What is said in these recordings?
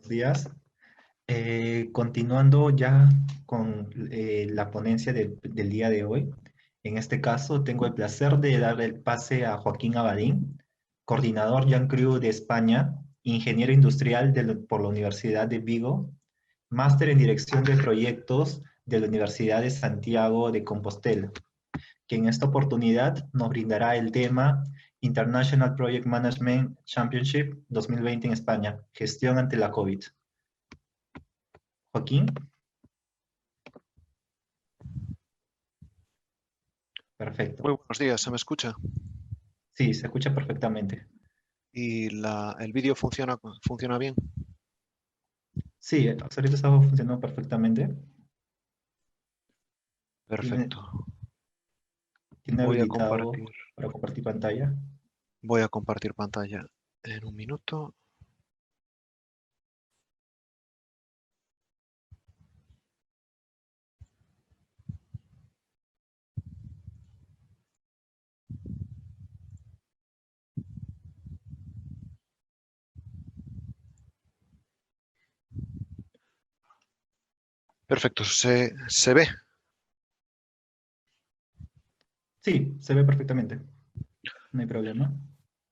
días. Continuando ya con la ponencia del día de hoy, en este caso tengo el placer de dar el pase a Joaquín Abadín, coordinador Jan Crew de España, ingeniero industrial por la Universidad de Vigo, máster en dirección de proyectos de la Universidad de Santiago de Compostela, que en esta oportunidad nos brindará el tema International Project Management Championship 2020 en España, gestión ante la COVID. Joaquín. Perfecto. Muy buenos días, ¿se me escucha? Sí, se escucha perfectamente. ¿Y el vídeo funciona bien? Sí, hasta ahorita estaba funcionando perfectamente. ¿Tiene, Perfecto. tiene Voy a habilitado compartir, para compartir pantalla? voy a compartir pantalla en un minuto. Perfecto, ¿se ve? Sí, se ve perfectamente. No hay problema.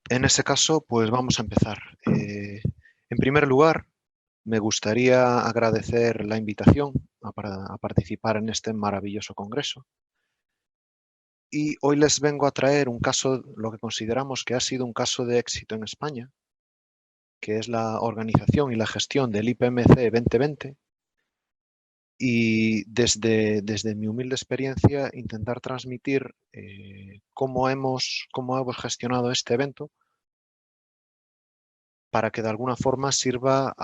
En ese caso, pues vamos a empezar. En primer lugar, me gustaría agradecer la invitación a participar en este maravilloso congreso. Y hoy les vengo a traer un caso, lo que consideramos que ha sido un caso de éxito en España, que es la organización y la gestión del IPMC 2020, y desde mi humilde experiencia intentar transmitir cómo hemos gestionado este evento para que de alguna forma sirva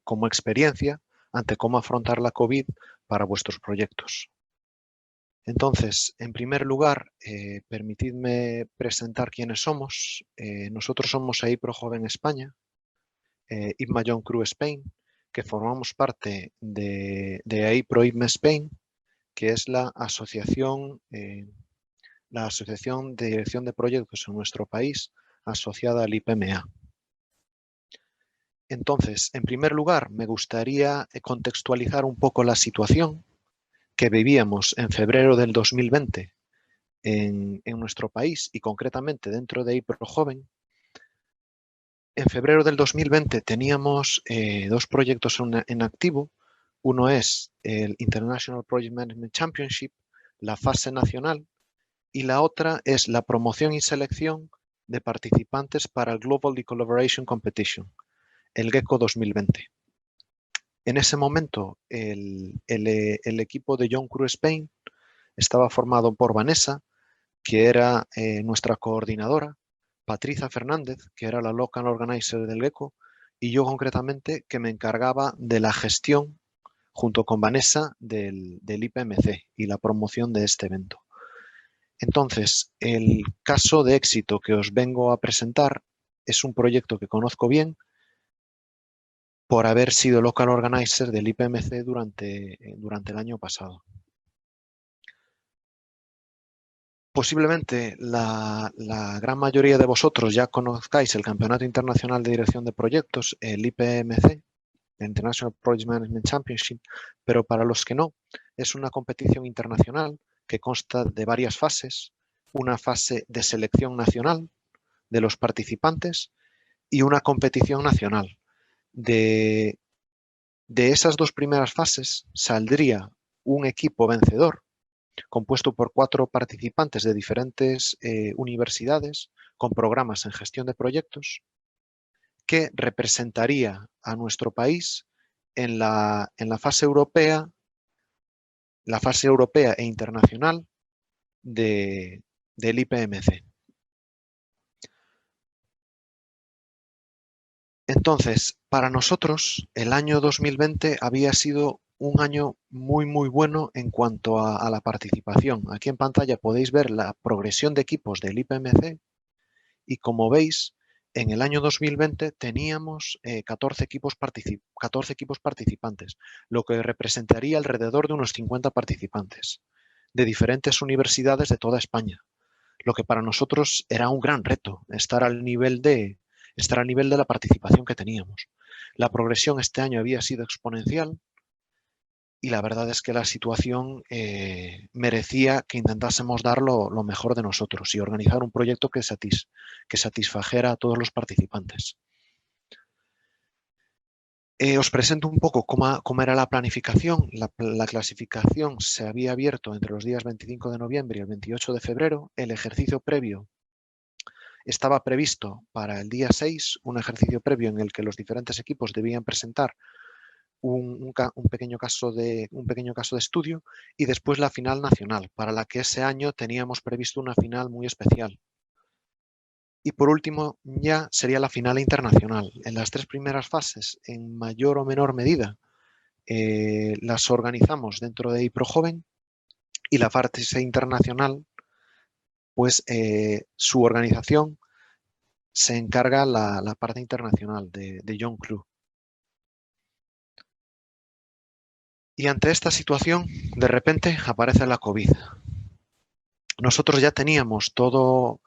como experiencia ante cómo afrontar la COVID para vuestros proyectos. Entonces, en primer lugar, permitidme presentar quiénes somos. Nosotros somos AIPRO Joven España, IPMA Young Crew Spain, que formamos parte de AIPRO IPMA Spain, que es la asociación de dirección de proyectos en nuestro país asociada al IPMA. Entonces, en primer lugar, me gustaría contextualizar un poco la situación que vivíamos en febrero del 2020 en nuestro país y concretamente dentro de IPRO Joven. En febrero del 2020 teníamos dos proyectos en activo. Uno es el International Project Management Championship, la fase nacional, y la otra es la promoción y selección de participantes para el Global E-Collaboration Competition, el GECO 2020. En ese momento, el equipo de Young Crew Spain estaba formado por Vanessa, que era nuestra coordinadora, Patricia Fernández, que era la local organizer del GECO, y yo concretamente, que me encargaba de la gestión, junto con Vanessa, del IPMC y la promoción de este evento. Entonces, el caso de éxito que os vengo a presentar es un proyecto que conozco bien por haber sido local organizer del IPMC durante el año pasado. Posiblemente la gran mayoría de vosotros ya conozcáis el Campeonato Internacional de Dirección de Proyectos, el IPMC, el International Project Management Championship, pero para los que no, es una competición internacional que consta de varias fases, una fase de selección nacional de los participantes y una competición nacional. De esas dos primeras fases saldría un equipo vencedor compuesto por 4 participantes de diferentes universidades con programas en gestión de proyectos que representaría a nuestro país en la fase europea e internacional del IPMC. Entonces, para nosotros, el año 2020 había sido un año muy bueno en cuanto a la participación. Aquí en pantalla podéis ver la progresión de equipos del IPMC y como veis, en el año 2020 teníamos 14 equipos participantes, lo que representaría alrededor de unos 50 participantes de diferentes universidades de toda España, lo que para nosotros era un gran reto, estar al nivel de estar al nivel de la participación que teníamos. La progresión este año había sido exponencial y la verdad es que la situación merecía que intentásemos dar lo mejor de nosotros y organizar un proyecto que satisfajera a todos los participantes. Os presento un poco cómo era la planificación. La clasificación se había abierto entre los días 25 de noviembre y el 28 de febrero. El ejercicio previo estaba previsto para el día 6, un ejercicio previo en el que los diferentes equipos debían presentar un pequeño caso de estudio, y después la final nacional, para la que ese año teníamos previsto una final muy especial. Y por último ya sería la final internacional. En las 3 primeras fases, en mayor o menor medida, las organizamos dentro de iProJoven, y la fase internacional, pues su organización se encarga la parte internacional de John Crew. Y ante esta situación, de repente aparece la COVID. Nosotros ya teníamos toda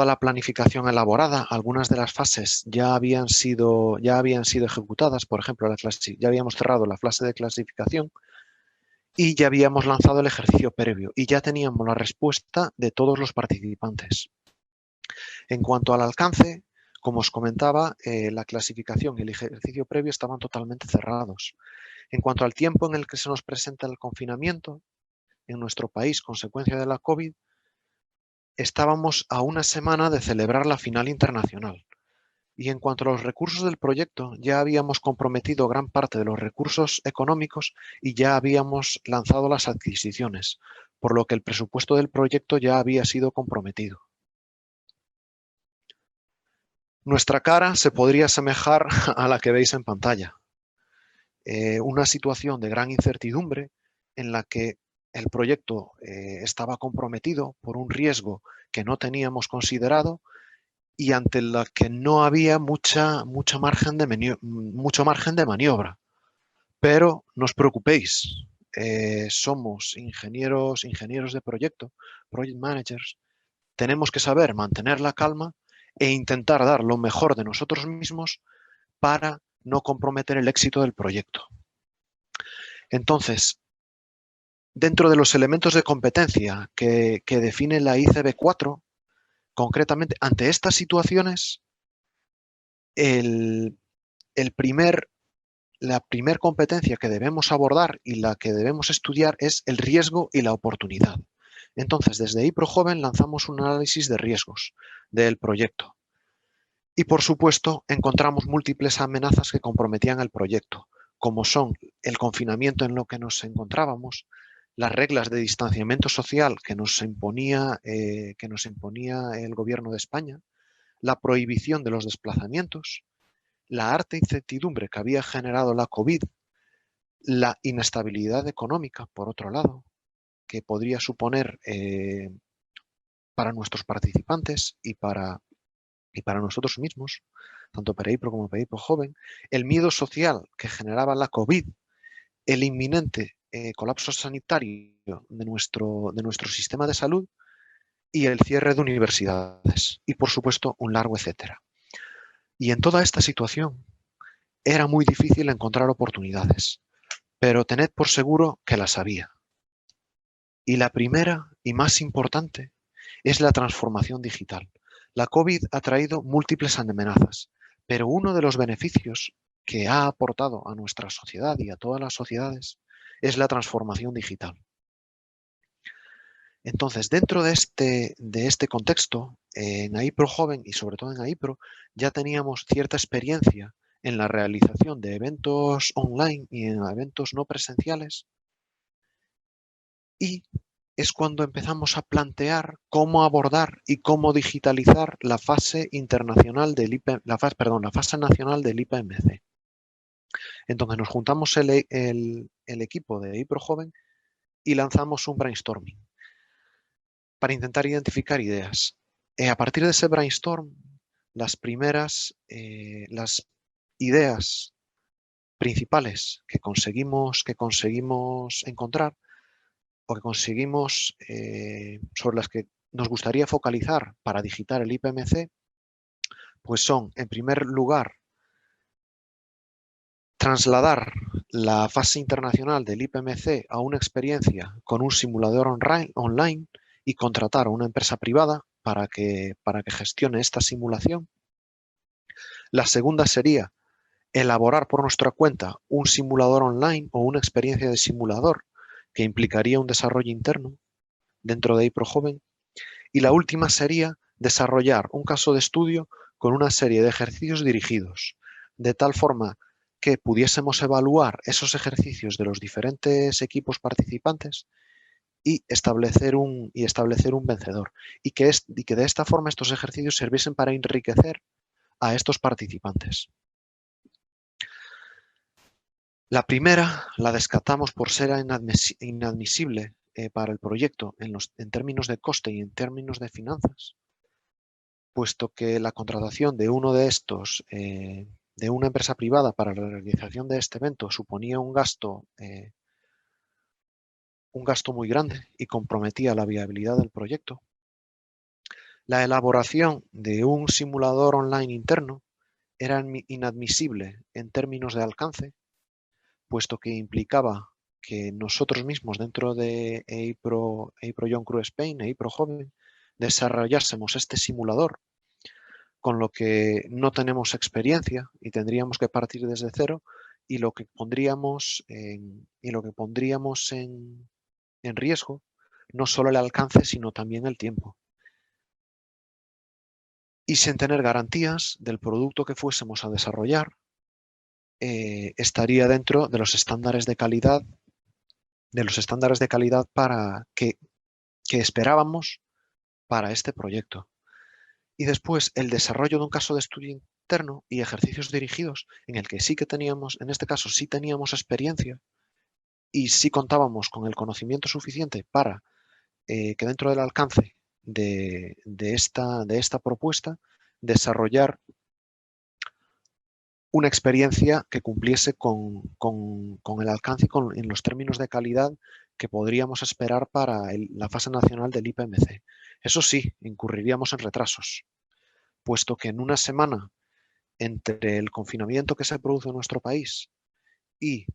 la planificación elaborada. Algunas de las fases ya habían sido ejecutadas. Por ejemplo, ya habíamos cerrado la fase de clasificación y ya habíamos lanzado el ejercicio previo y ya teníamos la respuesta de todos los participantes. En cuanto al alcance, como os comentaba, la clasificación y el ejercicio previo estaban totalmente cerrados. En cuanto al tiempo en el que se nos presenta el confinamiento en nuestro país, consecuencia de la COVID, estábamos a una semana de celebrar la final internacional. Y en cuanto a los recursos del proyecto, ya habíamos comprometido gran parte de los recursos económicos y ya habíamos lanzado las adquisiciones, por lo que el presupuesto del proyecto ya había sido comprometido. Nuestra cara se podría asemejar a la que veis en pantalla. Una situación de gran incertidumbre en la que el proyecto estaba comprometido por un riesgo que no teníamos considerado y ante la que no había mucho margen de maniobra. Pero no os preocupéis, somos ingenieros de proyecto, project managers, tenemos que saber mantener la calma e intentar dar lo mejor de nosotros mismos para no comprometer el éxito del proyecto. Entonces, dentro de los elementos de competencia que define la ICB 4, concretamente, ante estas situaciones, la primer competencia que debemos abordar y la que debemos estudiar es el riesgo y la oportunidad. Entonces, desde iProJoven lanzamos un análisis de riesgos del proyecto. Y, por supuesto, encontramos múltiples amenazas que comprometían el proyecto, como son el confinamiento en lo que nos encontrábamos, las reglas de distanciamiento social que nos imponía el gobierno de España, la prohibición de los desplazamientos, la harta incertidumbre que había generado la COVID, la inestabilidad económica, por otro lado, que podría suponer para nuestros participantes y para nosotros mismos, tanto para IPRO como para iProJoven, el miedo social que generaba la COVID, el inminente colapso sanitario de nuestro sistema de salud y el cierre de universidades y, por supuesto, un largo etcétera. Y en toda esta situación era muy difícil encontrar oportunidades, pero tened por seguro que las había. Y la primera y más importante es la transformación digital. La COVID ha traído múltiples amenazas, pero uno de los beneficios que ha aportado a nuestra sociedad y a todas las sociedades es la transformación digital. Entonces, dentro de este contexto, en iProJoven y sobre todo en iPro, ya teníamos cierta experiencia en la realización de eventos online y en eventos no presenciales, y es cuando empezamos a plantear cómo abordar y cómo digitalizar la fase internacional del la fase nacional del IPMC. Entonces nos juntamos el equipo de iProJoven y lanzamos un brainstorming para intentar identificar ideas. A partir de ese brainstorm, las ideas principales que conseguimos encontrar o que conseguimos sobre las que nos gustaría focalizar para digitar el IPMC, pues son, en primer lugar, trasladar la fase internacional del IPMC a una experiencia con un simulador online y contratar a una empresa privada para que gestione esta simulación. La segunda sería elaborar por nuestra cuenta un simulador online o una experiencia de simulador que implicaría un desarrollo interno dentro de iProJoven. Y la última sería desarrollar un caso de estudio con una serie de ejercicios dirigidos, de tal forma que pudiésemos evaluar esos ejercicios de los diferentes equipos participantes y establecer un vencedor. Y que de esta forma estos ejercicios sirviesen para enriquecer a estos participantes. La primera la descartamos por ser inadmisible para el proyecto en términos de coste y en términos de finanzas, puesto que la contratación de uno de estos, de una empresa privada para la realización de este evento, suponía un gasto muy grande y comprometía la viabilidad del proyecto. La elaboración de un simulador online interno era inadmisible en términos de alcance, puesto que implicaba que nosotros mismos dentro de iProJoven Spain e iProJoven desarrollásemos este simulador, con lo que no tenemos experiencia y tendríamos que partir desde cero, y lo que pondríamos en riesgo no solo el alcance, sino también el tiempo. Y sin tener garantías del producto que fuésemos a desarrollar, estaría dentro de los estándares de calidad, para que esperábamos para este proyecto. Y después el desarrollo de un caso de estudio interno y ejercicios dirigidos en el que en este caso sí teníamos experiencia y sí contábamos con el conocimiento suficiente para que dentro del alcance de esta propuesta desarrollar una experiencia que cumpliese con el alcance y en los términos de calidad que podríamos esperar para la fase nacional del IPMC. Eso sí, incurriríamos en retrasos, puesto que en una semana entre el confinamiento que se produce en nuestro país y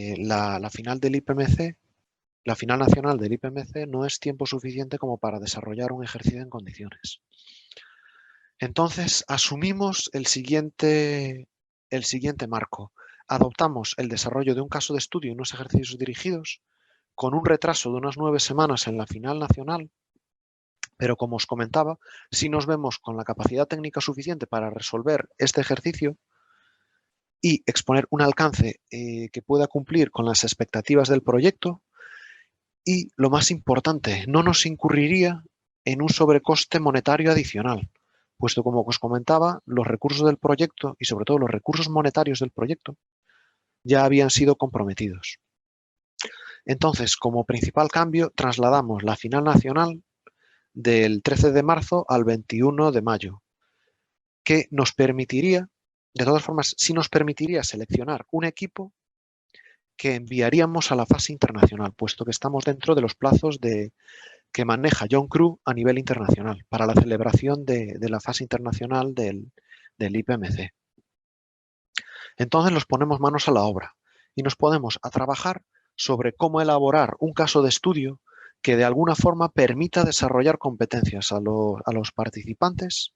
la final del IPMC, la final nacional del IPMC, no es tiempo suficiente como para desarrollar un ejercicio en condiciones. Entonces, asumimos el siguiente marco. Adoptamos el desarrollo de un caso de estudio y unos ejercicios dirigidos con un retraso de unas 9 semanas en la final nacional, pero como os comentaba, si nos vemos con la capacidad técnica suficiente para resolver este ejercicio y exponer un alcance que pueda cumplir con las expectativas del proyecto, y lo más importante, no nos incurriría en un sobrecoste monetario adicional, puesto como os comentaba, los recursos del proyecto y sobre todo los recursos monetarios del proyecto ya habían sido comprometidos. Entonces, como principal cambio, trasladamos la final nacional del 13 de marzo al 21 de mayo, que nos permitiría, de todas formas, sí nos permitiría seleccionar un equipo que enviaríamos a la fase internacional, puesto que estamos dentro de los plazos que maneja John Crew a nivel internacional para la celebración de la fase internacional del IPMC. Entonces nos ponemos manos a la obra y nos ponemos a trabajar sobre cómo elaborar un caso de estudio que de alguna forma permita desarrollar competencias a los participantes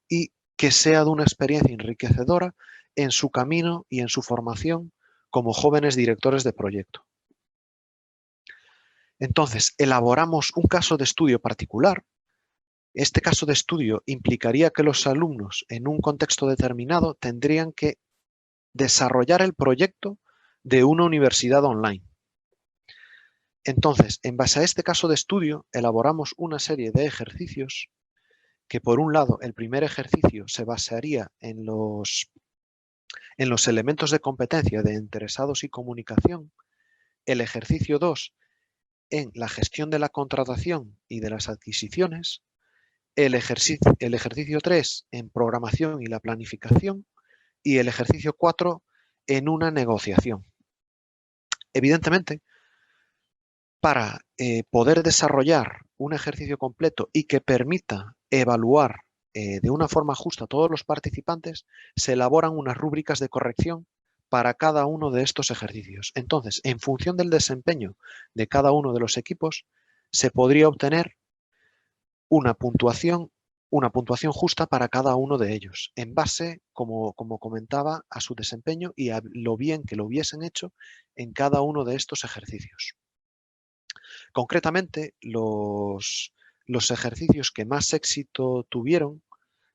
y que sea de una experiencia enriquecedora en su camino y en su formación como jóvenes directores de proyecto. Entonces, elaboramos un caso de estudio particular. Este caso de estudio implicaría que los alumnos, en un contexto determinado, tendrían que desarrollar el proyecto de una universidad online. Entonces, en base a este caso de estudio, elaboramos una serie de ejercicios que, por un lado, el primer ejercicio se basaría en los elementos de competencia de interesados y comunicación, el ejercicio 2 en la gestión de la contratación y de las adquisiciones, el ejercicio 3 en programación y la planificación y el ejercicio 4 en una negociación. Evidentemente, para poder desarrollar un ejercicio completo y que permita evaluar de una forma justa a todos los participantes, se elaboran unas rúbricas de corrección para cada uno de estos ejercicios. Entonces, en función del desempeño de cada uno de los equipos, se podría obtener una puntuación justa para cada uno de ellos, en base, como comentaba, a su desempeño y a lo bien que lo hubiesen hecho en cada uno de estos ejercicios. Concretamente, los ejercicios que más éxito tuvieron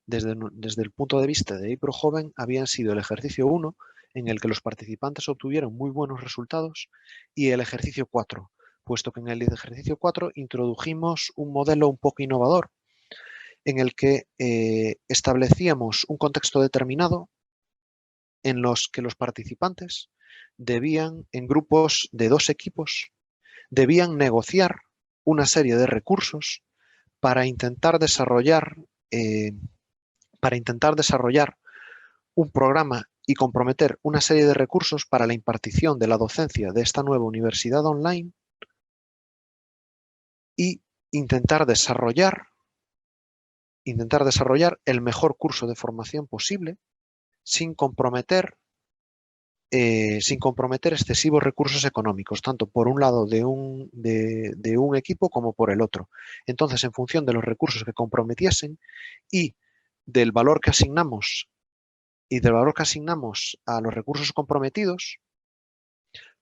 desde el punto de vista de IPRO Joven habían sido el ejercicio 1, en el que los participantes obtuvieron muy buenos resultados, y el ejercicio 4, puesto que en el ejercicio 4 introdujimos un modelo un poco innovador, en el que establecíamos un contexto determinado en los que los participantes debían, en grupos de 2 equipos, debían negociar una serie de recursos para intentar desarrollar un programa y comprometer una serie de recursos para la impartición de la docencia de esta nueva universidad online y intentar desarrollar el mejor curso de formación posible sin comprometer excesivos recursos económicos, tanto por un lado de un equipo como por el otro. Entonces, en función de los recursos que comprometiesen y del valor que asignamos a los recursos comprometidos,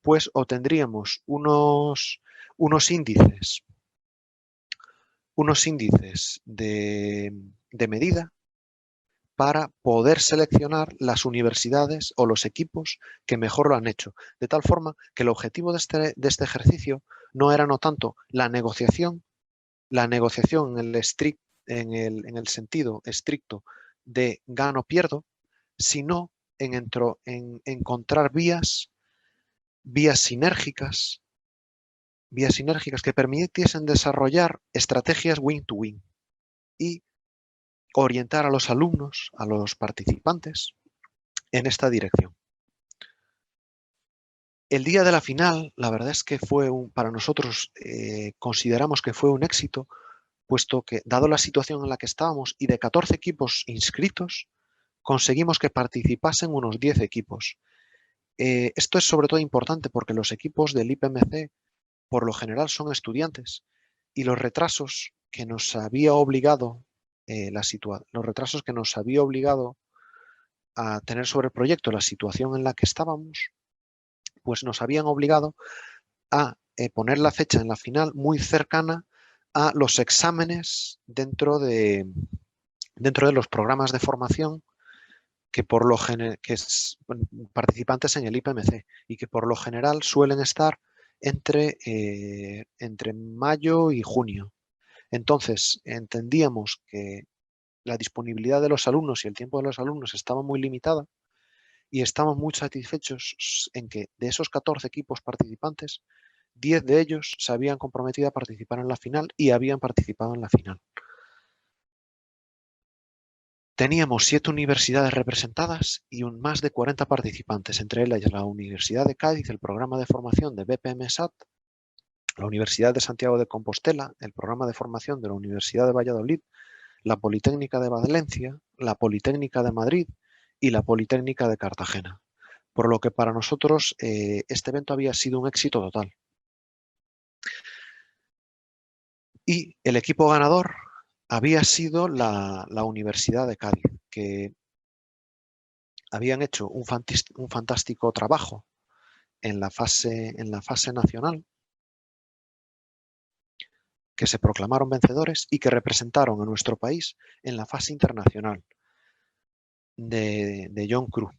pues obtendríamos unos índices de medida para poder seleccionar las universidades o los equipos que mejor lo han hecho. De tal forma que el objetivo de este ejercicio no era no tanto la negociación en el sentido estricto de gano o pierdo, sino en encontrar vías sinérgicas que permitiesen desarrollar estrategias win-to-win y orientar a los alumnos, a los participantes, en esta dirección. El día de la final, la verdad es que para nosotros consideramos que fue un éxito, puesto que, dado la situación en la que estábamos y de 14 equipos inscritos, conseguimos que participasen unos 10 equipos. Esto es sobre todo importante porque los equipos del IPMC, por lo general, son estudiantes y los retrasos que nos había obligado a tener sobre el proyecto la situación en la que estábamos, pues nos habían obligado a poner la fecha en la final muy cercana a los exámenes dentro de los programas de formación participantes en el IPMC y que por lo general suelen estar entre mayo y junio. Entonces, entendíamos que la disponibilidad de los alumnos y el tiempo de los alumnos estaba muy limitada y estamos muy satisfechos en que de esos 14 equipos participantes, 10 de ellos se habían comprometido a participar en la final y habían participado en la final. Teníamos 7 universidades representadas y más de 40 participantes, entre ellas la Universidad de Cádiz, el programa de formación de BPM-SAT, la Universidad de Santiago de Compostela, el programa de formación de la Universidad de Valladolid, la Politécnica de Valencia, la Politécnica de Madrid y la Politécnica de Cartagena. Por lo que para nosotros este evento había sido un éxito total. Y el equipo ganador había sido la Universidad de Cádiz, que habían hecho un fantástico trabajo en la fase nacional, que se proclamaron vencedores y que representaron a nuestro país en la fase internacional de John Cru.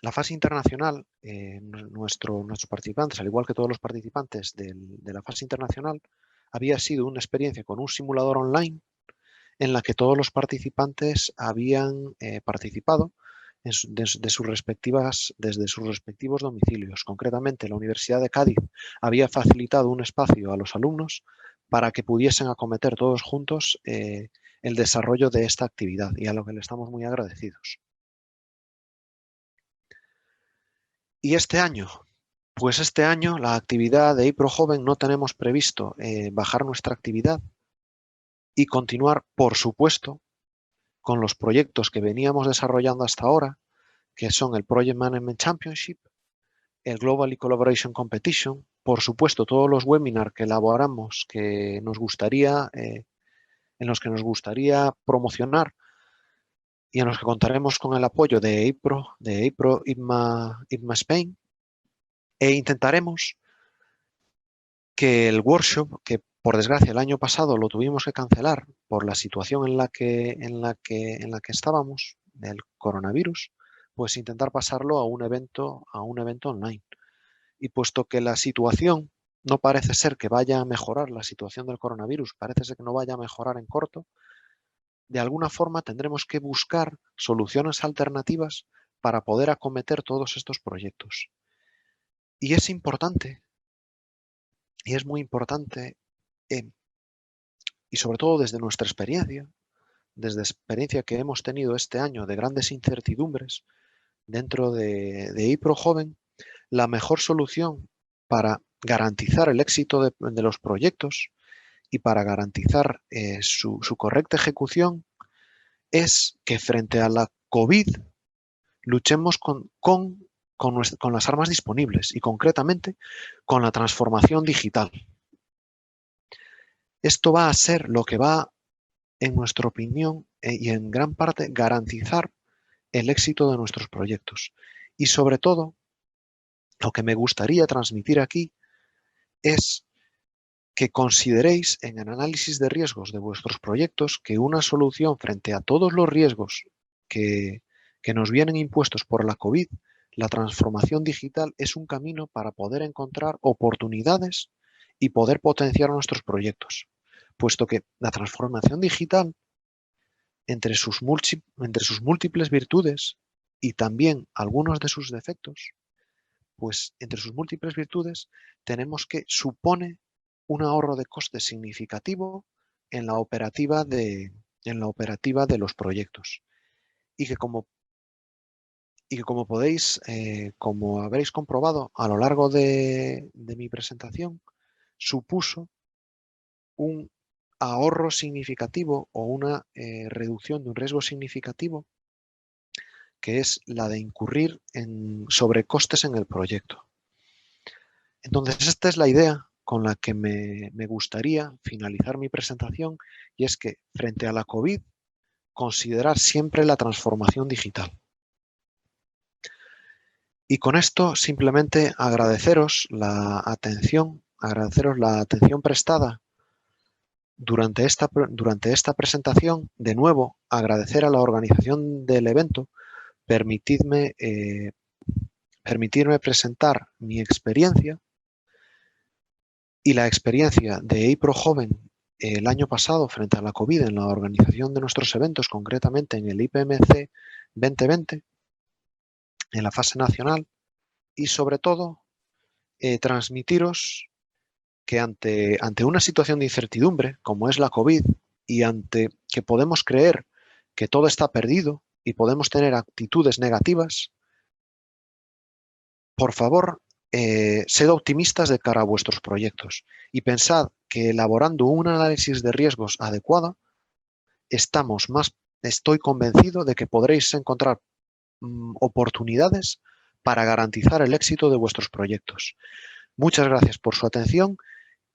La fase internacional, nuestros participantes, al igual que todos los participantes de la fase internacional, había sido una experiencia con un simulador online en la que todos los participantes habían participado desde sus respectivos domicilios. Concretamente, la Universidad de Cádiz había facilitado un espacio a los alumnos para que pudiesen acometer todos juntos el desarrollo de esta actividad, y a lo que le estamos muy agradecidos. Y este año, Pues este año la actividad de IPRO Joven no tenemos previsto bajar nuestra actividad y continuar, por supuesto, con los proyectos que veníamos desarrollando hasta ahora, que son el Project Management Championship, el Global Collaboration Competition, por supuesto, todos los webinars que elaboramos que nos gustaría, en los que nos gustaría promocionar y en los que contaremos con el apoyo de IPRO ITMA Spain, e intentaremos que el workshop, que por desgracia el año pasado lo tuvimos que cancelar por la situación en la que estábamos, del coronavirus, pues intentar pasarlo a un evento online. Y puesto que la situación no parece ser que vaya a mejorar, la situación del coronavirus parece ser que no vaya a mejorar en corto, de alguna forma tendremos que buscar soluciones alternativas para poder acometer todos estos proyectos. Y es importante, y es muy importante, y sobre todo desde nuestra experiencia, desde la experiencia que hemos tenido este año de grandes incertidumbres dentro de IPRO Joven, la mejor solución para garantizar el éxito de los proyectos y para garantizar su correcta ejecución es que frente a la COVID luchemos con las armas disponibles y concretamente con la transformación digital. Esto va a ser lo que va, en nuestra opinión, y en gran parte, garantizar el éxito de nuestros proyectos. Y sobre todo, lo que me gustaría transmitir aquí es que consideréis en el análisis de riesgos de vuestros proyectos que una solución frente a todos los riesgos que nos vienen impuestos por la COVID, la transformación digital es un camino para poder encontrar oportunidades y poder potenciar nuestros proyectos, puesto que la transformación digital, entre sus múltiples virtudes y también algunos de sus defectos, pues entre sus múltiples virtudes tenemos que supone un ahorro de coste significativo en la operativa de los proyectos. Y que como podéis, como habréis comprobado a lo largo de mi presentación, supuso un ahorro significativo o una reducción de un riesgo significativo, que es la de incurrir en sobrecostes en el proyecto. Entonces, esta es la idea con la que me gustaría finalizar mi presentación, y es que frente a la COVID, considerar siempre la transformación digital. Y con esto simplemente agradeceros la atención prestada durante esta presentación. De nuevo, agradecer a la organización del evento, permitirme presentar mi experiencia y la experiencia de IPRO Joven el año pasado frente a la COVID en la organización de nuestros eventos, concretamente en el IPMC 2020, en la fase nacional, y sobre todo transmitiros que ante una situación de incertidumbre como es la COVID, y ante que podemos creer que todo está perdido y podemos tener actitudes negativas, por favor, sed optimistas de cara a vuestros proyectos y pensad que elaborando un análisis de riesgos adecuado, estoy convencido de que podréis encontrar oportunidades para garantizar el éxito de vuestros proyectos. Muchas gracias por su atención,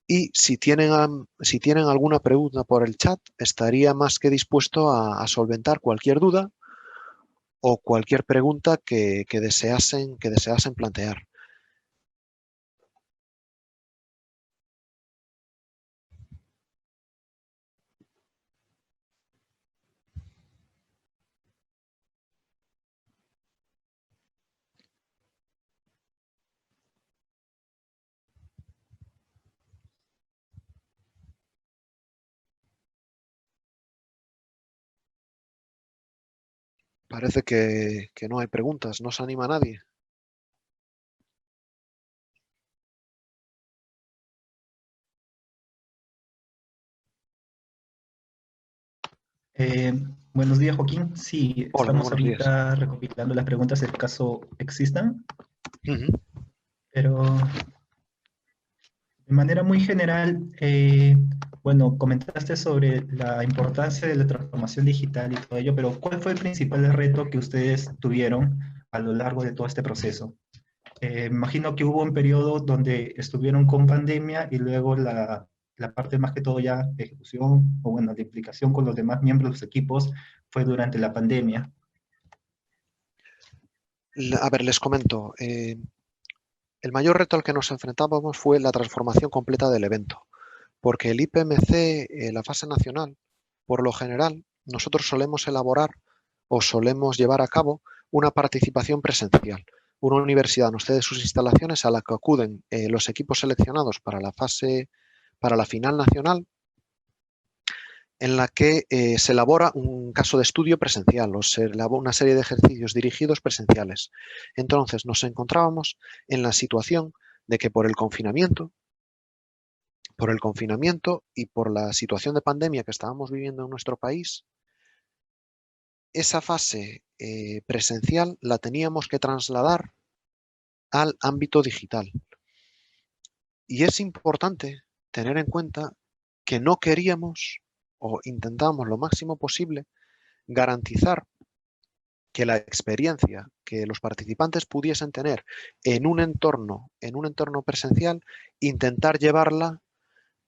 y si tienen alguna pregunta por el chat, estaría más que dispuesto a solventar cualquier duda o cualquier pregunta que deseasen plantear. Parece que no hay preguntas, no se anima nadie. Eh, Buenos días, Joaquín. Sí, Hola, muy estamos buenos días. ahorita recopilando las preguntas, el caso existan. Ujú. Pero de manera muy general, bueno, comentaste sobre la importancia de la transformación digital y todo ello, pero ¿cuál fue el principal reto que ustedes tuvieron a lo largo de todo este proceso? Imagino que hubo un periodo donde estuvieron con pandemia y luego la parte más que todo ya de ejecución o bueno, de implicación con los demás miembros de los equipos fue durante la pandemia. A ver, les comento. El mayor reto al que nos enfrentábamos fue la transformación completa del evento, porque el IPMC, la fase nacional, por lo general, nosotros solemos elaborar o solemos llevar a cabo una participación presencial. Una universidad nos cede sus instalaciones a la que acuden los equipos seleccionados para para la final nacional, en la que se elabora un caso de estudio presencial o se elabora una serie de ejercicios dirigidos presenciales. Entonces nos encontrábamos en la situación de que por el confinamiento y por la situación de pandemia que estábamos viviendo en nuestro país, esa fase presencial la teníamos que trasladar al ámbito digital. Y es importante tener en cuenta que no queríamos o intentamos lo máximo posible garantizar que la experiencia que los participantes pudiesen tener en un entorno presencial, intentar llevarla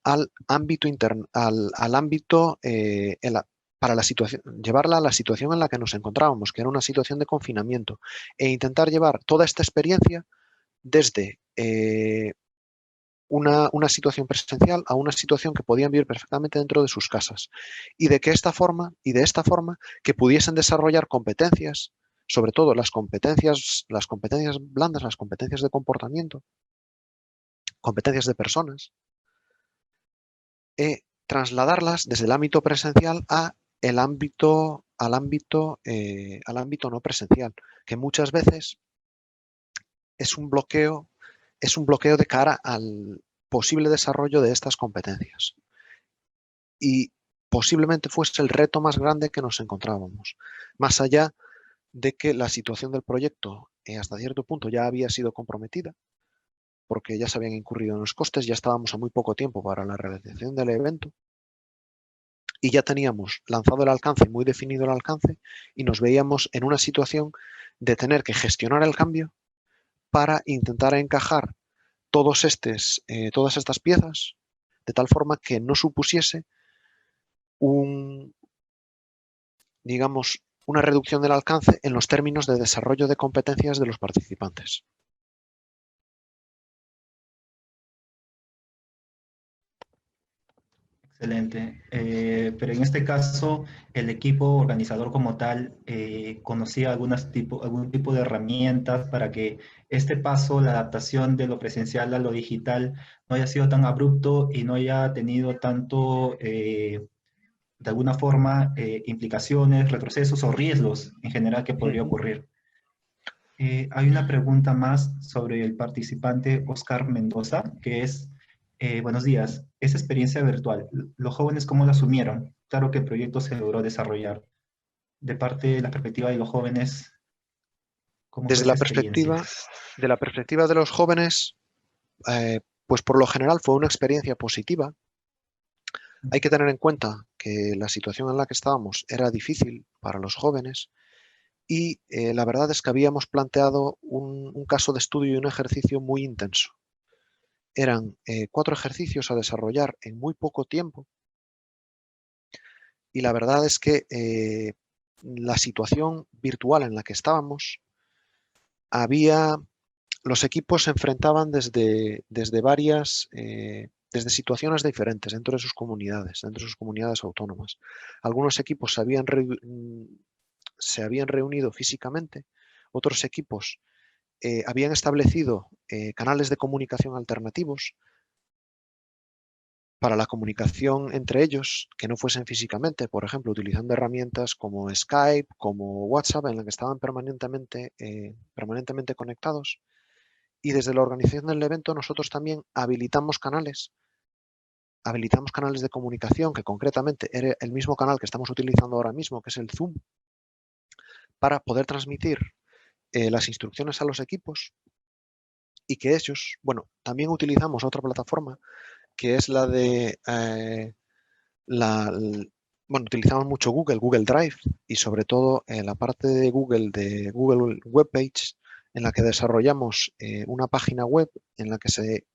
al ámbito interno, al ámbito para la situación, llevarla a la situación en la que nos encontrábamos, que era una situación de confinamiento, e intentar llevar toda esta experiencia desde una situación presencial a una situación que podían vivir perfectamente dentro de sus casas. Y de esta forma, que pudiesen desarrollar competencias, sobre todo las competencias blandas, las competencias de comportamiento, competencias de personas, trasladarlas desde el ámbito presencial al ámbito no presencial, que muchas veces es un bloqueo de cara al posible desarrollo de estas competencias. Y posiblemente fuese el reto más grande que nos encontrábamos, más allá de que la situación del proyecto hasta cierto punto ya había sido comprometida, porque ya se habían incurrido en los costes, ya estábamos a muy poco tiempo para la realización del evento y ya teníamos lanzado el alcance, muy definido el alcance, y nos veíamos en una situación de tener que gestionar el cambio para intentar encajar todas estas piezas de tal forma que no supusiese digamos, una reducción del alcance en los términos de desarrollo de competencias de los participantes. Excelente. Pero en este caso, el equipo organizador como tal conocía algún tipo de herramientas para que este paso, la adaptación de lo presencial a lo digital, no haya sido tan abrupto y no haya tenido tanto, de alguna forma, implicaciones, retrocesos o riesgos en general que podría Ujú. ocurrir. Hay una pregunta más sobre el participante Oscar Mendoza, que es, buenos días, esa experiencia virtual, ¿los jóvenes cómo la asumieron? Claro que el proyecto se logró desarrollar. De parte de la perspectiva de los jóvenes, ¿cómo fue Desde esa experiencia? de la perspectiva de los jóvenes, pues por lo general fue una experiencia positiva. Hay que tener en cuenta que la situación en la que estábamos era difícil para los jóvenes y la verdad es que habíamos planteado un caso de estudio y un ejercicio muy intenso. Eran 4 ejercicios a desarrollar en muy poco tiempo y la verdad es que la situación virtual en la que estábamos, los equipos se enfrentaban desde situaciones diferentes dentro de sus comunidades autónomas. Algunos equipos se habían reunido físicamente, otros equipos habían establecido canales de comunicación alternativos para la comunicación entre ellos que no fuesen físicamente, por ejemplo, utilizando herramientas como Skype, como WhatsApp, en la que estaban permanentemente conectados. Y desde la organización del evento nosotros también habilitamos canales de comunicación, que concretamente era el mismo canal que estamos utilizando ahora mismo, que es el Zoom, para poder transmitir las instrucciones a los equipos y que ellos, bueno, también utilizamos otra plataforma que es la de, bueno, utilizamos mucho Google Drive y sobre todo en la parte de Google Web Page, en la que desarrollamos una página web en la que se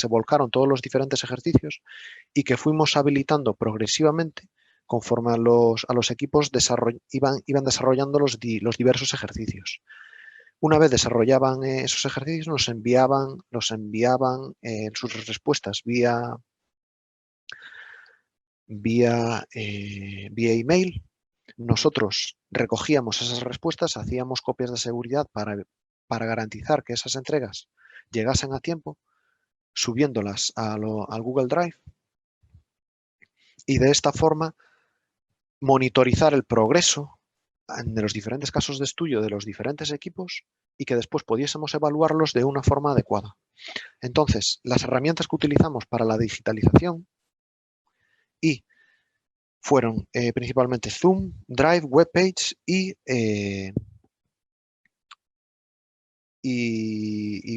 volcaron todos los diferentes ejercicios y que fuimos habilitando progresivamente conforme a los equipos iban desarrollando los diversos ejercicios. Una vez desarrollaban esos ejercicios, nos enviaban sus respuestas vía email. Nosotros recogíamos esas respuestas, hacíamos copias de seguridad para garantizar que esas entregas llegasen a tiempo, subiéndolas al Google Drive, y de esta forma monitorizar el progreso de los diferentes casos de estudio de los diferentes equipos y que después pudiésemos evaluarlos de una forma adecuada. Entonces, las herramientas que utilizamos para la digitalización fueron principalmente Zoom, Drive, Webpage y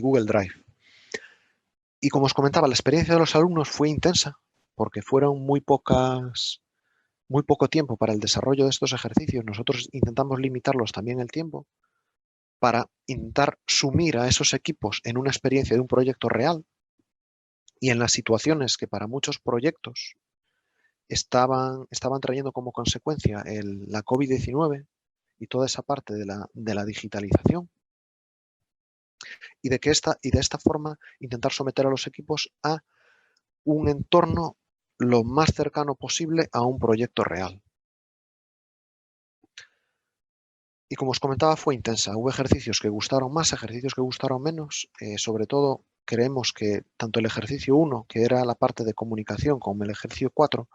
Google Drive. Y como os comentaba, la experiencia de los alumnos fue intensa porque fueron muy poco tiempo para el desarrollo de estos ejercicios. Nosotros intentamos limitarlos también el tiempo para intentar sumir a esos equipos en una experiencia de un proyecto real y en las situaciones que para muchos proyectos estaban trayendo como consecuencia la COVID-19 y toda esa parte de la digitalización, y de esta forma intentar someter a los equipos a un entorno lo más cercano posible a un proyecto real. Y como os comentaba, fue intensa. Hubo ejercicios que gustaron más, ejercicios que gustaron menos. Sobre todo, creemos que tanto el ejercicio 1, que era la parte de comunicación, como el ejercicio 4,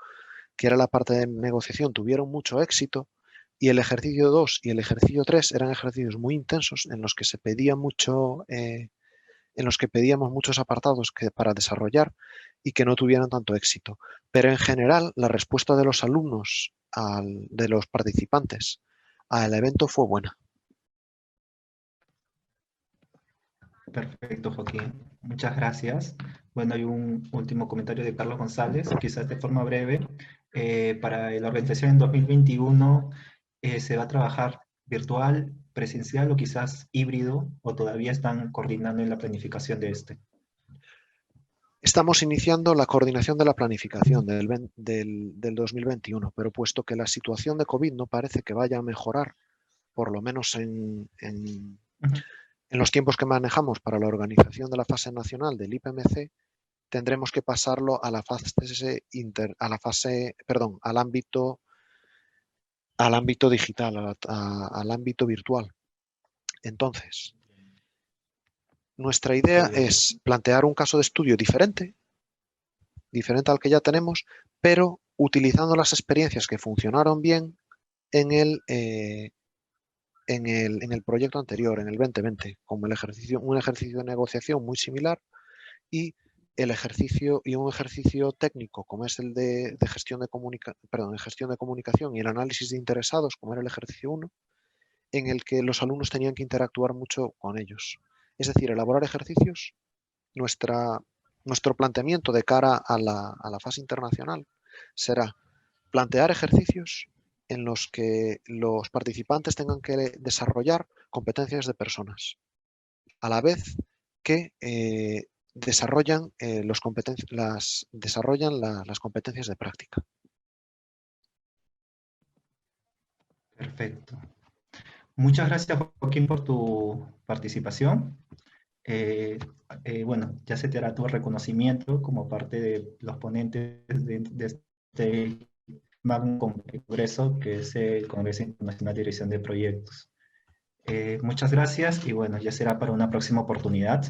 que era la parte de negociación, tuvieron mucho éxito. Y el ejercicio 2 y el ejercicio 3 eran ejercicios muy intensos en los que se pedía mucho, en los que pedíamos muchos apartados para desarrollar y que no tuvieran tanto éxito. Pero en general, la respuesta de los alumnos, de los participantes, al evento fue buena. Perfecto, Joaquín. Muchas gracias. Bueno, hay un último comentario de Carlos González, quizás de forma breve. Para la organización en 2021, ¿se va a trabajar virtual, presencial o quizás híbrido? ¿O todavía están coordinando en la planificación de este? Estamos iniciando la coordinación de la planificación del 2021, pero puesto que la situación de COVID no parece que vaya a mejorar, por lo menos en los tiempos que manejamos para la organización de la fase nacional del IPMC, tendremos que pasarlo a al ámbito digital, al ámbito virtual. Entonces, nuestra idea es plantear un caso de estudio diferente al que ya tenemos, pero utilizando las experiencias que funcionaron bien en el proyecto anterior, en el 2020, como un ejercicio de negociación muy similar y un ejercicio técnico como es el de gestión de comunicación y el análisis de interesados, como era el ejercicio 1, en el que los alumnos tenían que interactuar mucho con ellos. Es decir, elaborar ejercicios. Nuestro planteamiento de cara a la fase internacional será plantear ejercicios en los que los participantes tengan que desarrollar competencias de personas, a la vez que desarrollan las competencias de práctica. Perfecto. Muchas gracias, Joaquín, por tu participación. Bueno, ya se te hará tu reconocimiento como parte de los ponentes de este magno congreso, que es el Congreso Internacional de Dirección de Proyectos. Muchas gracias y bueno, ya será para una próxima oportunidad.